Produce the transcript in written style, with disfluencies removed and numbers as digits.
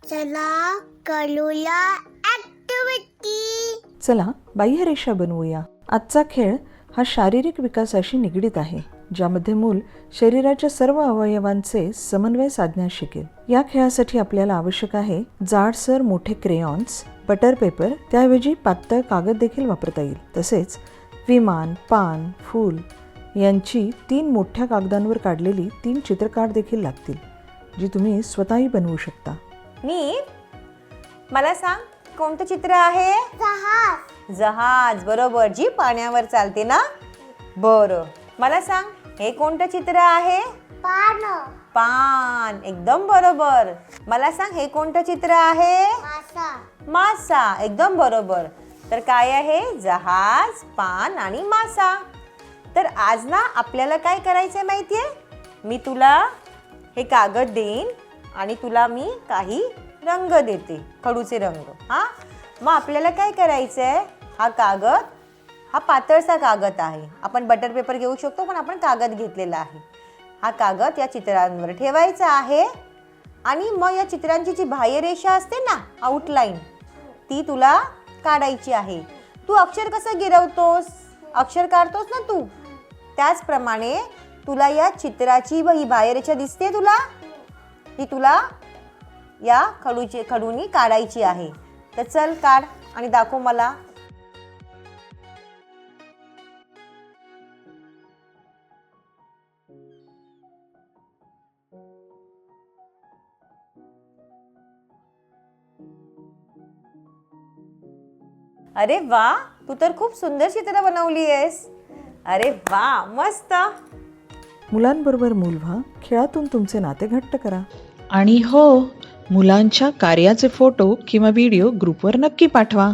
चला करूया ऍक्टिव्हिटी. चला बाह्यरेषा बनवूया. आजचा खेळ हा शारीरिक विकासाशी निगडीत आहे, ज्यामध्ये मूल शरीराच्या सर्व अवयवांचे समन्वय साधण्यास शिकेल. या खेळासाठी आपल्याला आवश्यक आहे जाडसर मोठे क्रेयॉन्स, बटर पेपर, त्याऐवजी पातळ कागद देखील वापरता येईल. तसेच विमान, पान, फूल यांची 3 मोठ्या कागदांवर काढलेली 3 चित्रकार देखील लागतील, जी तुम्ही स्वतःही बनवू शकता. मला सांग, कोणतं चित्र आहे? जहाज. जहाज, बरोबर, जी पाण्यावर चालते ना. बरं, मला सांग, हे कोणतं चित्र आहे? पान. पान, एकदम बरोबर. मला सांग, हे कोणतं चित्र आहे? मासा. मासा, एकदम बरोबर. तर काय आहे? जहाज, पान आणि मासा. तर आज ना आपल्याला काय करायचंय माहितीये? मी तुला हे कागद देईन आणि तुला मी काही रंग देते, खडूचे रंग. मग आपल्याला काय करायचंय? हा कागद, हा पातळसा कागद आहे. आपण बटर पेपर घेऊ शकतो, पण आपण कागद घेतलेला आहे. हा कागद या चित्रांवर ठेवायचा आहे आणि मग या चित्रांची जी बाह्यरेषा असते ना, आउटलाईन, ती तुला काढायची आहे. तू अक्षर कसं गिरवतोस, अक्षर काढतोस ना तू, त्याचप्रमाणे तुला या चित्राची ही बाह्यरेषा दिसते तुला, ती तुला या खडूनी काढायची आहे. तर चल काढ आणि दाखव मला. अरे वा, तू तर खूप सुंदर चित्र बनवली आहेस. अरे वा, मस्त. मुलांबरोबर मूल व्हा, खेळातून तुमचे नाते घट्ट करा. आणि हो, मुलांच्या कार्याचे फोटो किंवा व्हिडिओ ग्रुपवर नक्की पाठवा.